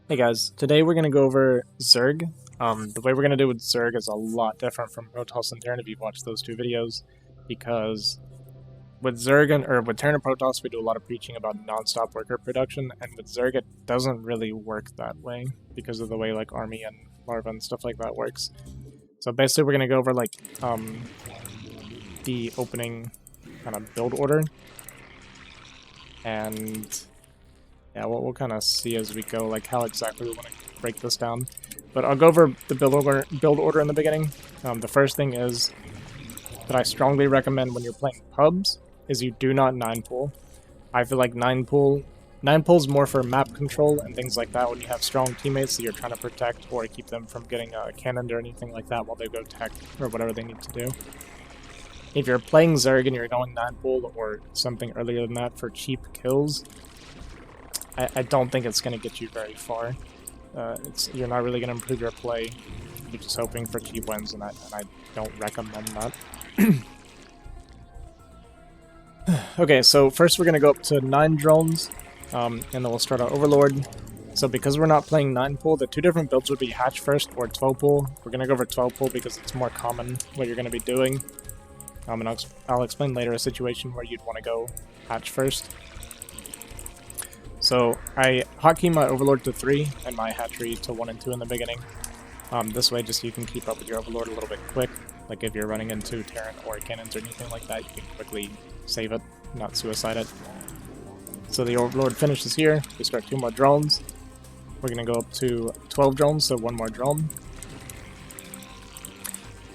Hey guys, today we're going to go over Zerg. The way we're going to do with Zerg is a lot different from Protoss and Terran if you've watched those two videos, because with Zerg or with Terran and Protoss we do a lot of preaching about non-stop worker production, and with Zerg it doesn't really work that way because of the way like Army and Larva and stuff like that works. So basically we're going to go over like the opening kind of build order, and yeah, we'll kind of see as we go, like how exactly we want to break this down. But I'll go over the build order in the beginning. The first thing is that I strongly recommend when you're playing pubs is you do not 9-pull. I feel like 9-pull is more for map control and things like that when you have strong teammates that you're trying to protect or keep them from getting cannoned or anything like that while they go tech or whatever they need to do. If you're playing Zerg and you're going 9-pull or something earlier than that for cheap kills, I don't think it's going to get you very far. You're not really going to improve your play. You're just hoping for cheap wins, and I don't recommend that. Okay, so first we're going to go up to 9 drones, and then we'll start our Overlord. So because we're not playing 9-pull, the two different builds would be hatch first or 12-pull. We're going to go over 12-pull because it's more common what you're going to be doing. And I'll explain later a situation where you'd want to go hatch first. So I hotkey my Overlord to 3 and my hatchery to 1 and 2 in the beginning. This way just so you can keep up with your Overlord a little bit quick. Like if you're running into Terran or cannons or anything like that, you can quickly save it, not suicide it. So the Overlord finishes here. We start 2 more drones. We're going to go up to 12 drones, so 1 more drone.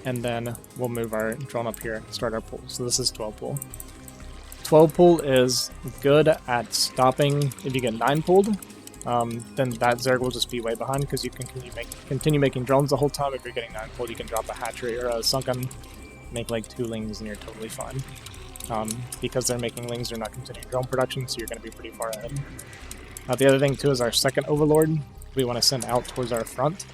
And then we'll move our drone up here and start our pull. So this is 12-pull. 12-pull is good at stopping. If you get 9-pulled, then that Zerg will just be way behind because you can continue making drones the whole time. If you're getting 9-pulled, you can drop a hatchery or a sunken, make like 2 lings, and you're totally fine. Because they're making lings, they're not continuing drone production, so you're going to be pretty far ahead. The other thing too is our second Overlord we want to send out towards our front.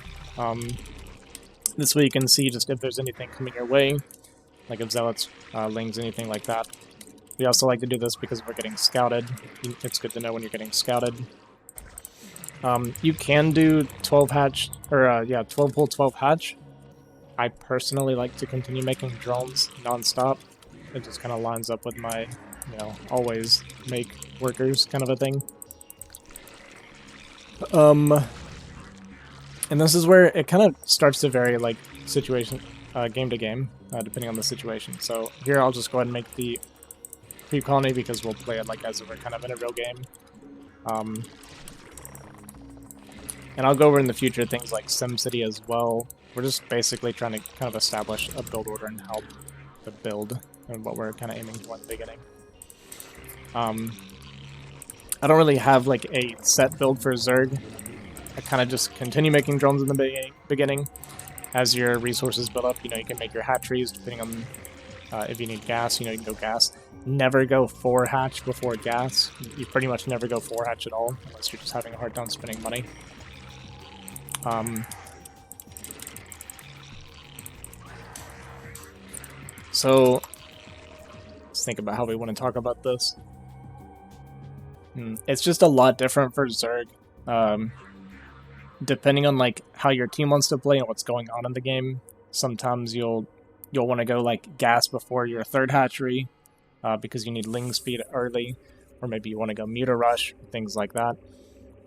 This way you can see just if there's anything coming your way, like if zealots, lings, anything like that. We also like to do this because we're getting scouted. It's good to know when you're getting scouted. You can do 12 hatch, or 12-pull, 12 hatch. I personally like to continue making drones non-stop. It just kind of lines up with my, always make workers kind of a thing. And this is where it kind of starts to vary, like, game to game, depending on the situation. So here I'll just go ahead and make the creep colony because we'll play it like as if we're kind of in a real game. And I'll go over in the future things like SimCity as well. We're just basically trying to kind of establish a build order and help the build and what we're kind of aiming for in the beginning. I don't really have like a set build for Zerg. I kind of just continue making drones in the beginning. As your resources build up, you can make your hatcheries depending on if you need gas, you can go gas. Never go 4 hatch before gas. You pretty much never go 4 hatch at all, unless you're just having a hard time spending money. So, let's think about how we want to talk about this. It's just a lot different for Zerg. Depending on like how your team wants to play and what's going on in the game, sometimes you'll want to go like gas before your 3rd hatchery. Because you need ling speed early, or maybe you want to go muta rush, things like that.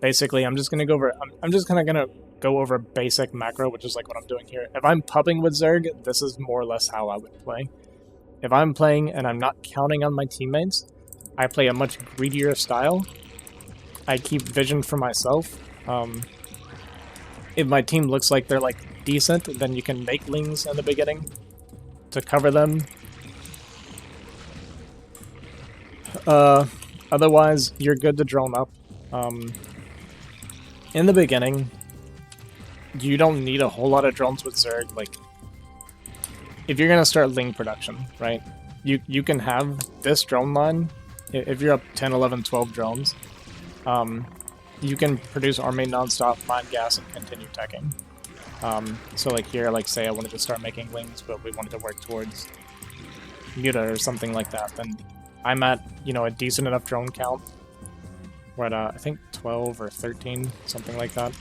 Basically, I'm just gonna go over. I'm just kind of gonna go over basic macro, which is like what I'm doing here. If I'm pubbing with Zerg, this is more or less how I would play. If I'm playing and I'm not counting on my teammates, I play a much greedier style. I keep vision for myself. If my team looks like they're like decent, then you can make lings in the beginning to cover them. Otherwise, you're good to drone up. In the beginning, you don't need a whole lot of drones with Zerg. Like, if you're gonna start ling production, right? You can have this drone line. If you're up 10, 11, 12 drones, you can produce army non-stop, mine gas, and continue teching. So like here, like say I wanted to start making lings, but we wanted to work towards muta or something like that, then I'm at, a decent enough drone count We're at, I think 12 or 13, something like that.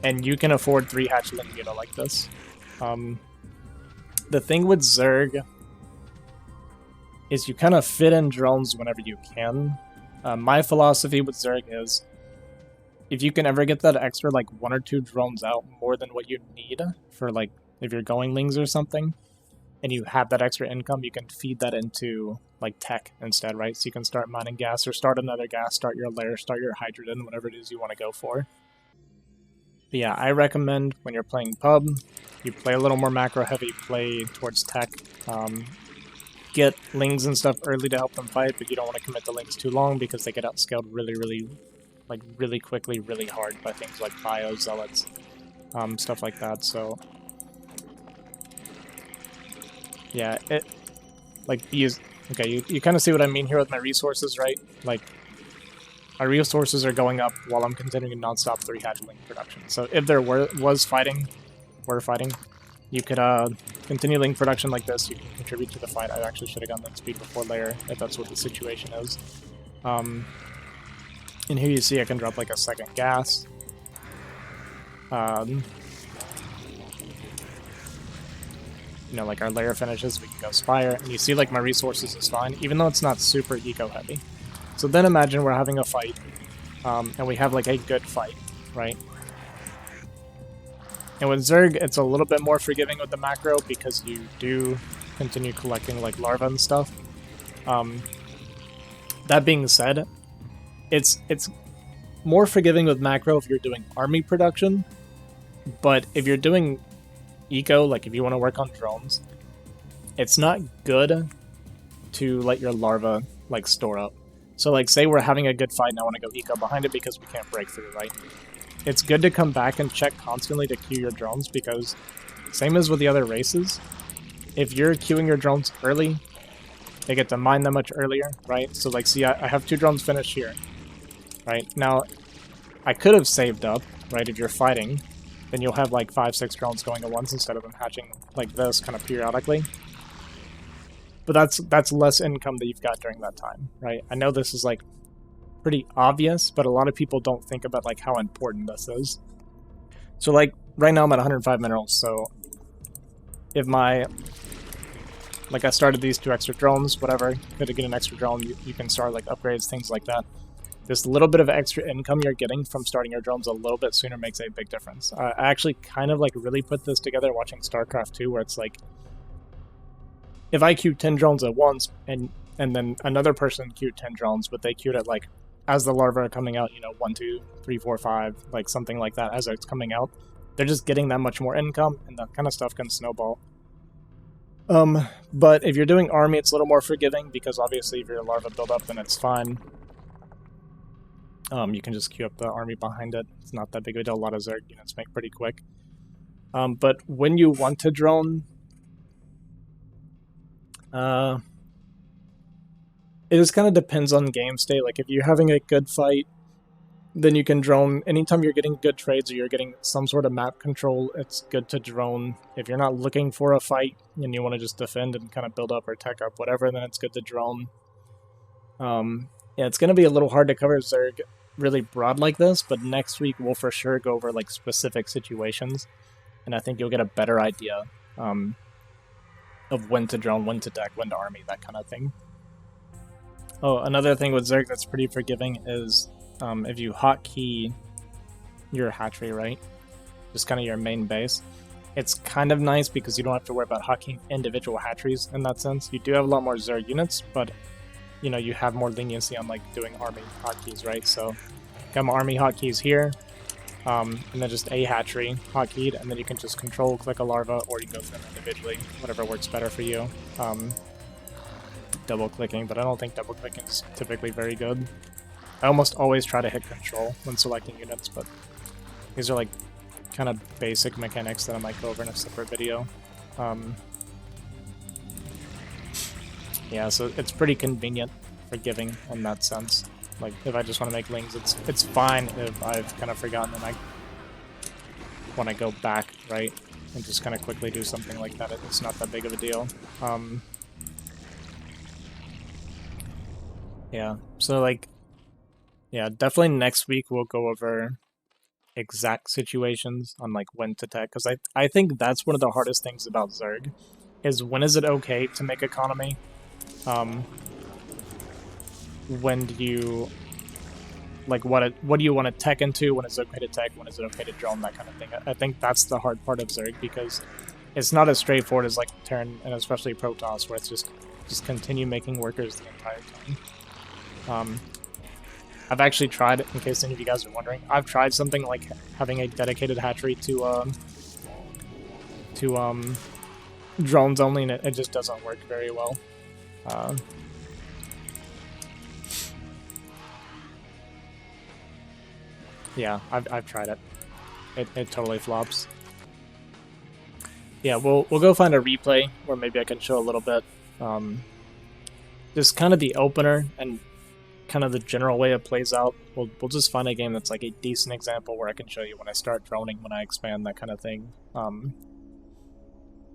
And you can afford 3 hatchling unit like this. The thing with Zerg is you kind of fit in drones whenever you can. My philosophy with Zerg is, if you can ever get that extra like 1 or 2 drones out more than what you need for like if you're going lings or something, and you have that extra income, you can feed that into like tech instead, right? So you can start mining gas or start another gas, start your lair, start your hydrogen, whatever it is you want to go for. But yeah, I recommend when you're playing pub, you play a little more macro heavy, play towards tech. Get lings and stuff early to help them fight, but you don't want to commit the lings too long because they get outscaled really quickly, really hard by things like bio, zealots, stuff like that. So yeah, okay, you kind of see what I mean here with my resources, right? Like, my resources are going up while I'm continuing non-stop 3 hatchling production. So if there were fighting, you could continue link production like this. You can contribute to the fight. I actually should have gotten that speed before layer if that's what the situation is. And here you see I can drop like a second gas. You know, like our layer finishes, we can go Spire, and you see like my resources is fine, even though it's not super eco heavy. So then imagine we're having a fight, and we have like a good fight, right? And with Zerg, it's a little bit more forgiving with the macro because you do continue collecting like larvae and stuff. That being said, it's more forgiving with macro if you're doing army production, but if you're doing eco, like if you want to work on drones, it's not good to let your larva like store up. So like say we're having a good fight and I want to go eco behind it because we can't break through, right? It's good to come back and check constantly to queue your drones because same as with the other races, if you're queuing your drones early, they get to mine them much earlier, right? So like see I have 2 drones finished here, right? Now I could have saved up, right? If you're fighting, then you'll have like 5-6 drones going at once instead of them hatching like this kind of periodically. But that's less income that you've got during that time, right? I know this is like pretty obvious, but a lot of people don't think about like how important this is. So like right now I'm at 105 minerals, so if I started these 2 extra drones, whatever, could get an extra drone, you can start like upgrades, things like that. This little bit of extra income you're getting from starting your drones a little bit sooner makes a big difference. I actually kind of like really put this together watching StarCraft 2, where it's like, if I queued 10 drones at once, and then another person queued 10 drones, but they queued it like, as the larvae are coming out, you know, 1, 2, 3, 4, 5, like something like that as it's coming out, they're just getting that much more income, and that kind of stuff can snowball. But if you're doing army, it's a little more forgiving, because obviously if your larva build up, then it's fine. You can just queue up the army behind it. It's not that big of a deal. A lot of Zerg units make pretty quick. But when you want to drone, it just kind of depends on game state. Like if you're having a good fight, then you can drone. Anytime you're getting good trades or you're getting some sort of map control, it's good to drone. If you're not looking for a fight and you want to just defend and kind of build up or tech up, whatever, then it's good to drone. Yeah, it's going to be a little hard to cover Zerg really broad like this, but next week we'll for sure go over like specific situations, and I think you'll get a better idea of when to drone, when to deck, when to army, that kind of thing. Oh, another thing with Zerg that's pretty forgiving is if you hotkey your hatchery, right? Just kind of your main base. It's kind of nice because you don't have to worry about hotkeying individual hatcheries in that sense. You do have a lot more Zerg units, but you know, you have more leniency on like doing army hotkeys, right? So got my army hotkeys here, and then just a hatchery hotkeyed, and then you can just control click a larva, or you can go through them individually, whatever works better for you. Double clicking, but I don't think double clicking is typically very good. I almost always try to hit control when selecting units, but these are like kind of basic mechanics that I might go over in a separate video. Yeah, so it's pretty convenient forgiving in that sense. Like, if I just want to make lings, it's fine if I've kind of forgotten and I want to go back, right, and just kind of quickly do something like that. It's not that big of a deal. Yeah, so like, Yeah, definitely next week we'll go over exact situations on like when to tech, because I think that's one of the hardest things about Zerg is when is it okay to make economy? When do you like what do you want to tech into? When is it okay to tech? When is it okay to drone? That kind of thing. I think that's the hard part of Zerg because it's not as straightforward as like Terran and especially Protoss, where it's just continue making workers the entire time. I've actually tried, in case any of you guys are wondering, I've tried something like having a dedicated hatchery to drones only, and it just doesn't work very well. Yeah, I've tried it. It totally flops. Yeah, we'll go find a replay where maybe I can show a little bit, just kind of the opener and kind of the general way it plays out. We'll just find a game that's like a decent example where I can show you when I start droning, when I expand, that kind of thing.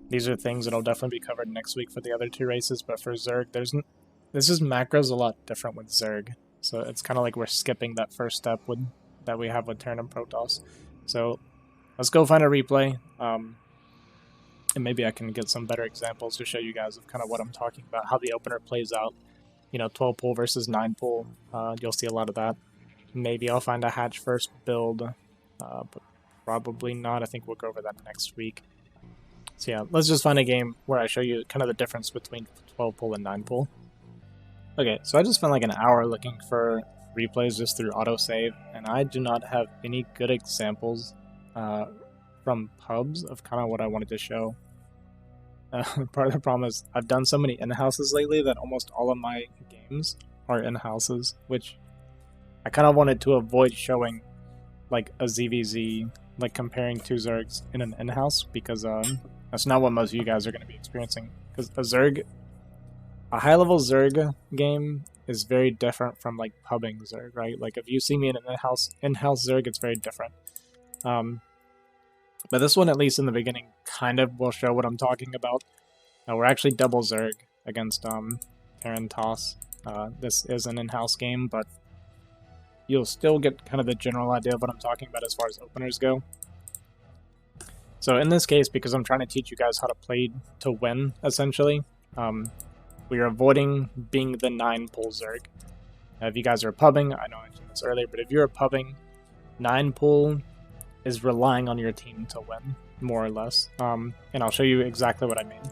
These are things that'll definitely be covered next week for the other two races, but for Zerg, this is macros a lot different with Zerg. So it's kind of like we're skipping that first step that we have with Terran and Protoss. So let's go find a replay, and maybe I can get some better examples to show you guys of kind of what I'm talking about, how the opener plays out. 12 pull versus 9 pull. You'll see a lot of that. Maybe I'll find a hatch first build, but probably not. I think we'll go over that next week. So yeah, let's just find a game where I show you kind of the difference between 12 pull and 9 pull. Okay, so I just spent like an hour looking for replays just through autosave, and I do not have any good examples from pubs of kind of what I wanted to show. Part of the problem is I've done so many in-houses lately that almost all of my games are in-houses, which I kind of wanted to avoid showing like a ZVZ, like comparing two Zergs in an in-house, because that's not what most of you guys are going to be experiencing. Because a high-level Zerg game is very different from like pubbing Zerg, right? Like if you see me in an in-house Zerg, it's very different. But this one, at least in the beginning, kind of will show what I'm talking about. We're actually double Zerg against Terran Toss. This is an in-house game, but you'll still get kind of the general idea of what I'm talking about as far as openers go. So in this case, because I'm trying to teach you guys how to play to win, essentially, we are avoiding being the 9 pull Zerg. If you guys are pubbing, I know I mentioned this earlier, but if you're pubbing, 9 pull is relying on your team to win, more or less. And I'll show you exactly what I mean.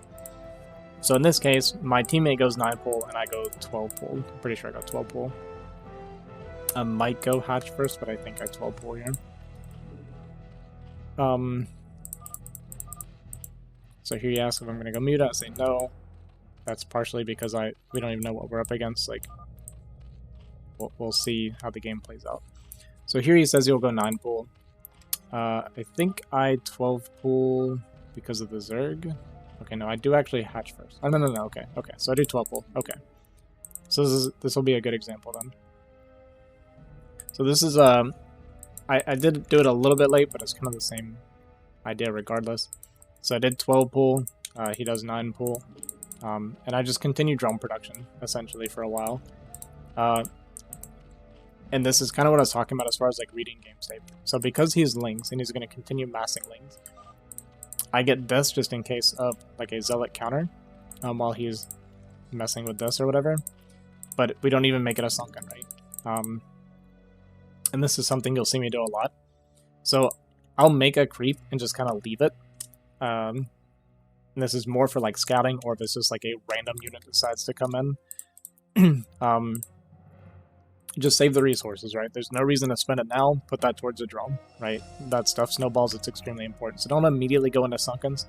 So in this case, my teammate goes 9 pull and I go 12 pull. I'm pretty sure I got 12 pull. I might go hatch first, but I think I 12 pull here. So here you ask if I'm going to go mute. I say no. That's partially because we don't even know what we're up against. Like, we'll see how the game plays out. So here he says he'll go 9 pull. I think I 12 pull because of the Zerg. Okay, no, I do actually hatch first. Oh, no, okay, so I do 12 pull, okay. So this will be a good example then. So this is, I did do it a little bit late, but it's kind of the same idea regardless. So I did 12 pull, he does 9 pull, and I just continued drone production, essentially, for a while. And this is kind of what I was talking about as far as like reading game state. So because he's Lings and he's going to continue massing Lings, I get this just in case of like a Zealot counter while he's messing with this or whatever. But we don't even make it a sunken, right? And this is something you'll see me do a lot. So I'll make a creep and just kind of leave it. And this is more for like scouting, or if it's just like a random unit decides to come in. Just save the resources, right? There's no reason to spend it now. Put that towards a drone, right? That stuff snowballs. It's extremely important. So don't immediately go into sunkens.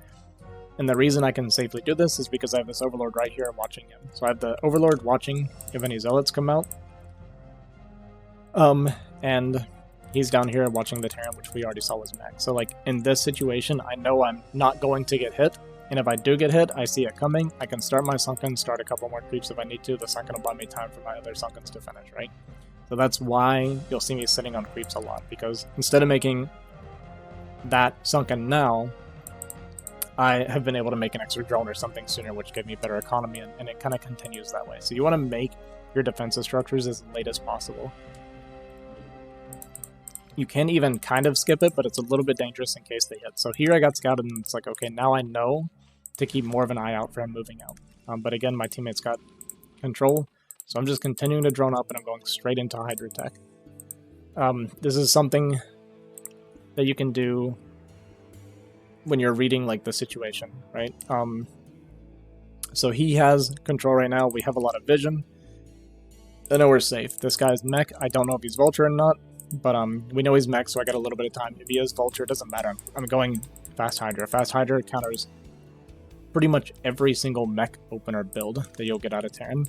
And the reason I can safely do this is because I have this Overlord right here watching him. So I have the Overlord watching if any Zealots come out. And he's down here watching the Terran, which we already saw was max. So like in this situation, I know I'm not going to get hit. And if I do get hit, I see it coming. I can start my sunken, start a couple more creeps if I need to. The sunken will buy me time for my other sunkens to finish, right? So that's why you'll see me sitting on creeps a lot, because instead of making that sunken now, I have been able to make an extra drone or something sooner, which gave me better economy, and it kind of continues that way. So you want to make your defensive structures as late as possible. You can even kind of skip it, but it's a little bit dangerous in case they hit. So here I got scouted, and it's like, okay, now I know to keep more of an eye out for him moving out. But again, my teammates got control, so I'm just continuing to drone up, and I'm going straight into Hydra Tech. This is something that you can do when you're reading like the situation, right? So he has control right now. We have a lot of vision. I know we're safe. This guy's mech. I don't know if he's Vulture or not, but we know he's mech, so I got a little bit of time. If he is Vulture, it doesn't matter. I'm going Fast Hydra. Fast Hydra counters pretty much every single mech opener build that you'll get out of Terran.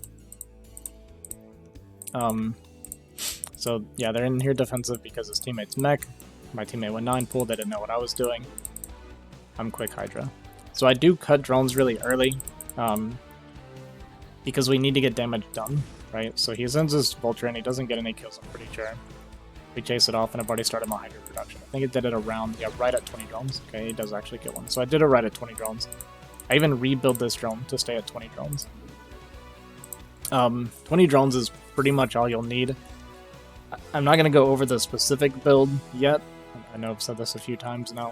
So yeah, they're in here defensive because his teammate's mech. My teammate went 9 pull, they didn't know what I was doing. I'm quick Hydra. So I do cut drones really early, because we need to get damage done, right? So he sends his Vulture and he doesn't get any kills, I'm pretty sure. We chase it off and I've already started my Hydra production. I think it did it around, yeah, right at 20 drones. Okay, he does actually get one. So I did it right at 20 drones. I even rebuild this drone to stay at 20 drones. 20 drones is pretty much all you'll need. I'm not going to go over the specific build yet. I know I've said this a few times now.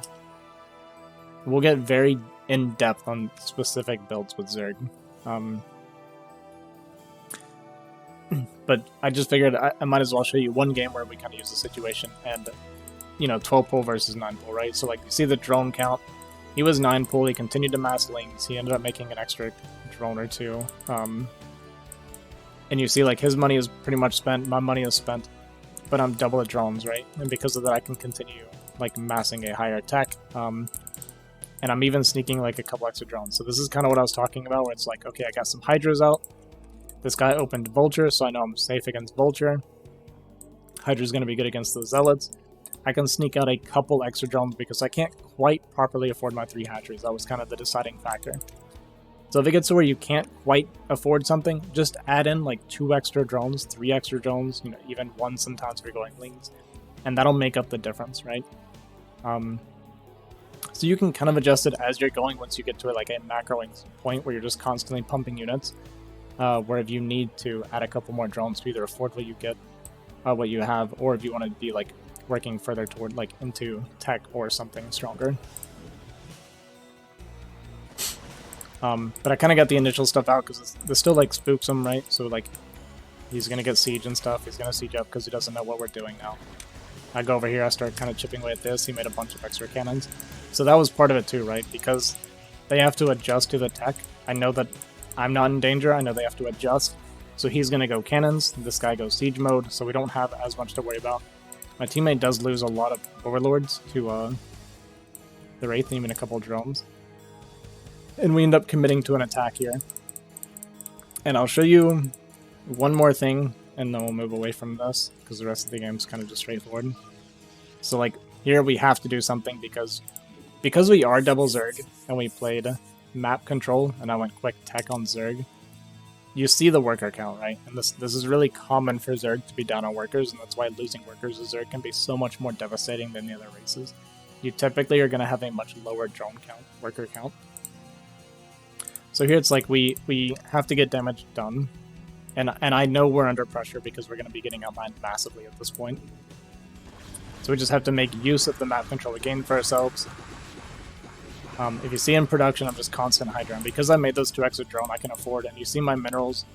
We'll get very in-depth on specific builds with Zerg. But I just figured I might as well show you one game where we kind of use the situation and, you know, 12 pull versus 9 pull, right? So like you see the drone count. He was 9 pull, he continued to mass lanes, he ended up making an extra drone or two. And you see like his money is pretty much spent, my money is spent, but I'm double at drones, right? And because of that I can continue like massing a higher tech. And I'm even sneaking like a couple extra drones. So this is kind of what I was talking about, where it's like, okay, I got some Hydras out. This guy opened Vulture, so I know I'm safe against Vulture. Hydra's going to be good against the Zealots. I can sneak out a couple extra drones because I can't quite properly afford my 3 hatcheries. That was kind of the deciding factor. So if it gets to where you can't quite afford something, just add in like 2 extra drones, 3 extra drones, you know, even 1 sometimes if you're going leans. And that'll make up the difference, right? So you can kind of adjust it as you're going once you get to like a macroing point where you're just constantly pumping units. Where if you need to add a couple more drones to either afford what you get, what you have, or if you want to be like working further toward like into tech or something stronger. But I kind of got the initial stuff out because this still like spooks him, right? So like he's gonna get siege and stuff. He's gonna siege up because he doesn't know what we're doing now. I go over here, I start kind of chipping away at this. He made a bunch of extra cannons, so that was part of it too, right? Because they have to adjust to the tech. I know that I'm not in danger. I know they have to adjust. So he's going to go cannons. This guy goes siege mode, so we don't have as much to worry about. My teammate does lose a lot of overlords to the Wraith and even a couple of drones. And we end up committing to an attack here. And I'll show you one more thing, and then we'll move away from this, because the rest of the game is kind of just straightforward. So like here we have to do something because we are double Zerg, and we played map control, and I went quick tech on Zerg. You see the worker count, right? And this is really common for Zerg to be down on workers, and that's why losing workers as Zerg can be so much more devastating than the other races. You typically are going to have a much lower drone count, worker count. So here it's like we have to get damage done, and I know we're under pressure because we're going to be getting outlined massively at this point. So we just have to make use of the map control we gained for ourselves. If you see in production, I'm just constant Hydra, and because I made those 2 extra drone, I can afford, and you see my minerals,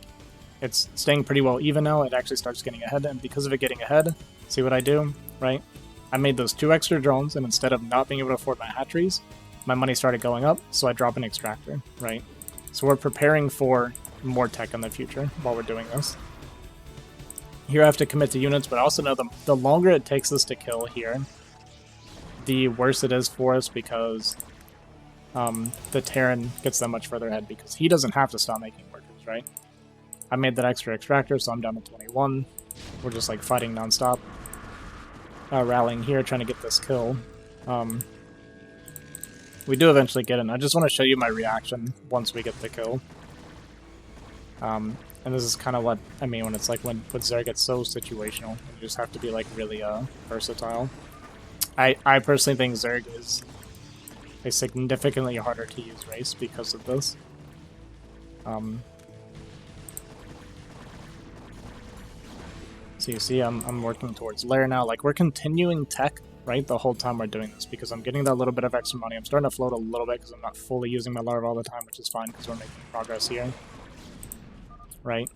it's staying pretty well even now. It actually starts getting ahead, and because of it getting ahead, see what I do, right? I made those 2 extra drones, and instead of not being able to afford my hatcheries, my money started going up, so I drop an extractor, right? So we're preparing for more tech in the future while we're doing this. Here I have to commit to units, but I also know the longer it takes us to kill here, the worse it is for us because the Terran gets that much further ahead because he doesn't have to stop making workers, right? I made that extra extractor, so I'm down to 21. We're just like fighting nonstop. Rallying here, trying to get this kill. We do eventually get in. I just want to show you my reaction once we get the kill. And this is kind of what I mean when it's like when Zerg gets so situational. You just have to be like really versatile. I personally think Zerg is a significantly harder to use race because of this. So you see I'm working towards lair now. Like, we're continuing tech, right, the whole time we're doing this, because I'm getting that little bit of extra money. I'm starting to float a little bit because I'm not fully using my larva all the time, which is fine because we're making progress here. Right?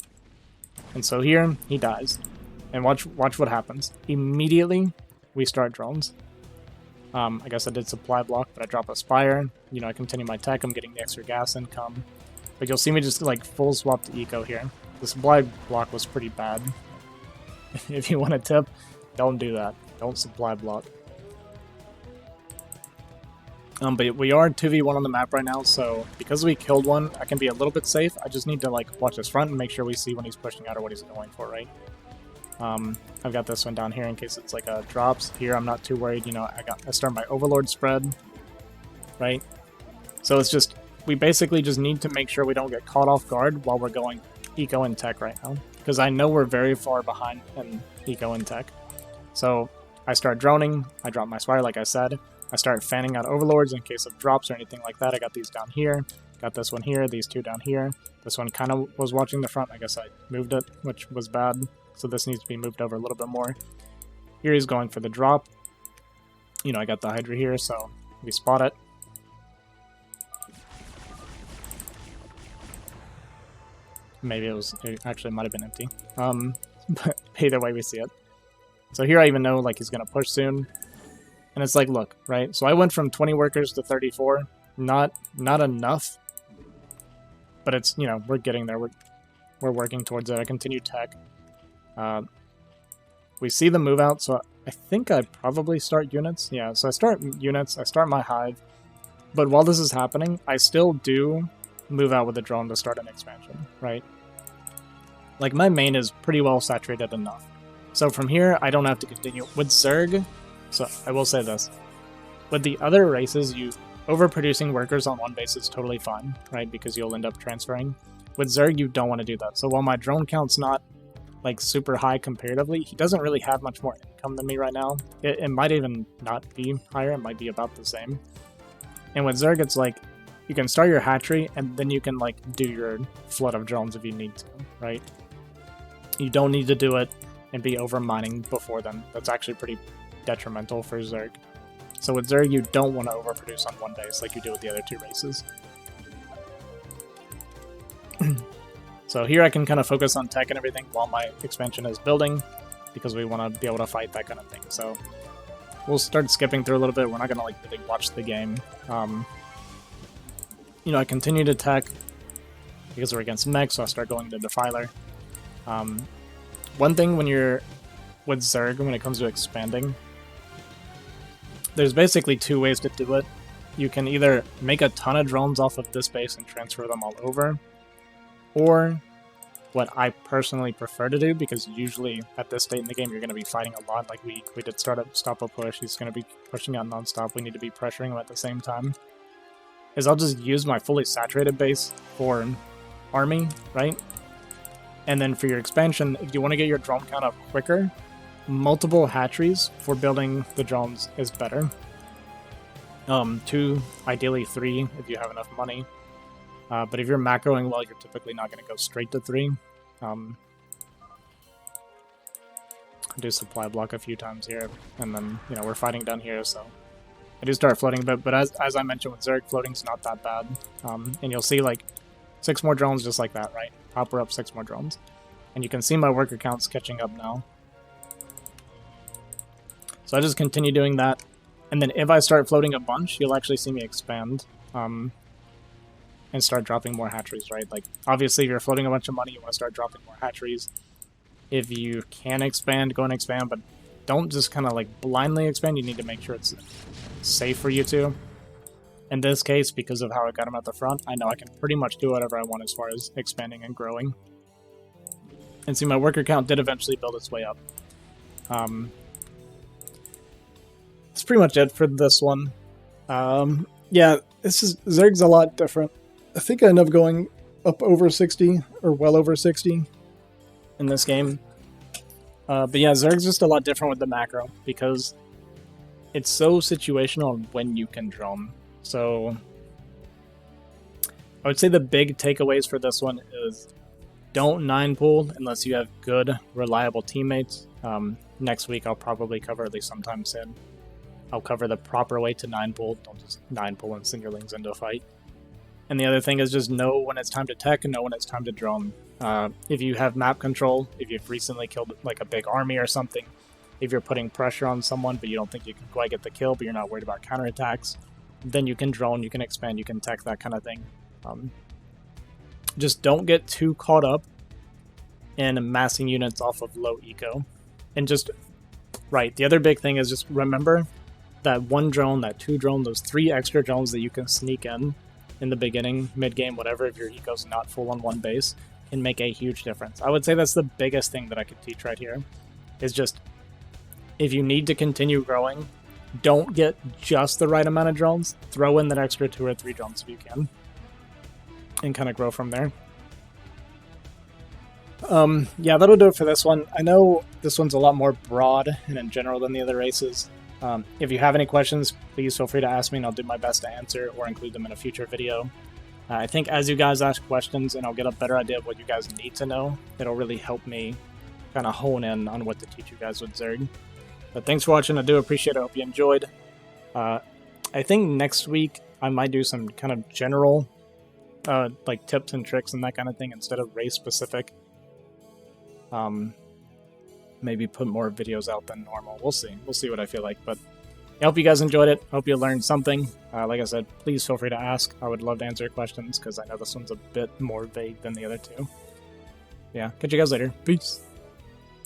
And so here, he dies. And watch what happens. Immediately, we start drones. I guess I did supply block, but I drop a Spire. You know, I continue my tech. I'm getting the extra gas income. But you'll see me just, like, full swap to eco here. The supply block was pretty bad. If you want a tip, don't do that. Don't supply block. But we are 2v1 on the map right now, so because we killed one, I can be a little bit safe. I just need to, like, watch his front and make sure we see when he's pushing out or what he's going for, right? I've got this one down here in case it's like a drops. Here I'm not too worried, you know, I start my overlord spread, right? So it's just, we basically just need to make sure we don't get caught off guard while we're going eco and tech right now. Because I know we're very far behind in eco and tech. So I start droning, I drop my Spire like I said, I start fanning out overlords in case of drops or anything like that. I got these down here, got this one here, these two down here. This one kind of was watching the front, I guess I moved it, which was bad. So this needs to be moved over a little bit more. Here he's going for the drop. You know, I got the Hydra here, so we spot it. Maybe it actually might have been empty. But either way we see it. So here I even know, like, he's going to push soon. And it's like, look, right? So I went from 20 workers to 34. Not enough. But it's, you know, we're getting there. We're working towards it. I continue tech. We see the move out, so I think I probably start units. Yeah, so I start units, I start my hive, but while this is happening, I still do move out with the drone to start an expansion, right? Like, my main is pretty well saturated enough. So from here, I don't have to continue. With Zerg, so I will say this, with the other races, overproducing workers on one base is totally fine, right? Because you'll end up transferring. With Zerg, you don't want to do that. So while my drone count's not like super high comparatively, he doesn't really have much more income than me right now. It might even not be higher, it might be about the same. And with Zerg, it's like, you can start your hatchery, and then you can like do your flood of drones if you need to, right? You don't need to do it and be over mining before then. That's actually pretty detrimental for Zerg. So with Zerg, you don't want to overproduce on one base like you do with the other two races. So here I can kind of focus on tech and everything while my expansion is building, because we want to be able to fight that kind of thing. So we'll start skipping through a little bit. We're not going to like really watch the game. You know, I continue to tech because we're against mech, so I start going to Defiler. One thing when you're with Zerg, when it comes to expanding, there's basically two ways to do it. You can either make a ton of drones off of this base and transfer them all over, or what I personally prefer to do, because usually at this state in the game you're going to be fighting a lot, like we did stop a push, he's going to be pushing out non-stop, we need to be pressuring him at the same time, is I'll just use my fully saturated base for army, right? And then for your expansion, if you want to get your drone count up quicker, multiple hatcheries for building the drones is better. 2, ideally 3 if you have enough money. But if you're macroing well, you're typically not going to go straight to 3. Do supply block a few times here, and then, you know, we're fighting down here, so I do start floating a bit, but as I mentioned with Zerg, floating's not that bad. And you'll see, like, 6 more drones just like that, right? Popper up 6 more drones. And you can see my worker count's catching up now. So I just continue doing that, and then if I start floating a bunch, you'll actually see me expand. And start dropping more hatcheries, right? Like, obviously, if you're floating a bunch of money, you want to start dropping more hatcheries. If you can expand, go and expand, but don't just kind of, like, blindly expand. You need to make sure it's safe for you to. In this case, because of how I got him at the front, I know I can pretty much do whatever I want as far as expanding and growing. And see, my worker count did eventually build its way up. That's pretty much it for this one. Yeah, Zerg's a lot different. I think I end up going up over 60, or well over 60 in this game. But yeah, Zerg's just a lot different with the macro, because it's so situational on when you can drone. So I would say the big takeaways for this one is don't 9-pull unless you have good, reliable teammates. Next week I'll probably cover, at least sometime soon, I'll cover the proper way to 9-pull. Don't just 9-pull and send your lings into a fight. And the other thing is just know when it's time to tech and know when it's time to drone. If you have map control, if you've recently killed like a big army or something, if you're putting pressure on someone but you don't think you can quite get the kill, but you're not worried about counterattacks, then you can drone, you can expand, you can tech, that kind of thing. Just don't get too caught up in massing units off of low eco. And just, right, the other big thing is just remember that 1 drone, that 2 drone, those 3 extra drones that you can sneak in the beginning, mid-game, whatever, if your eco's not full on one base, can make a huge difference. I would say that's the biggest thing that I could teach right here, is just, if you need to continue growing, don't get just the right amount of drones, throw in that extra 2 or 3 drones if you can, and kind of grow from there. Yeah, that'll do it for this one. I know this one's a lot more broad and in general than the other races. If you have any questions, please feel free to ask me and I'll do my best to answer or include them in a future video. I think as you guys ask questions and I'll get a better idea of what you guys need to know, it'll really help me kind of hone in on what to teach you guys with Zerg. But thanks for watching. I do appreciate it. I hope you enjoyed. I think next week I might do some kind of general like tips and tricks and that kind of thing instead of race specific. Maybe put more videos out than normal. We'll see. We'll see what I feel like. But I hope you guys enjoyed it. I hope you learned something. Like I said, please feel free to ask. I would love to answer your questions because I know this one's a bit more vague than the other two. Yeah, catch you guys later. Peace.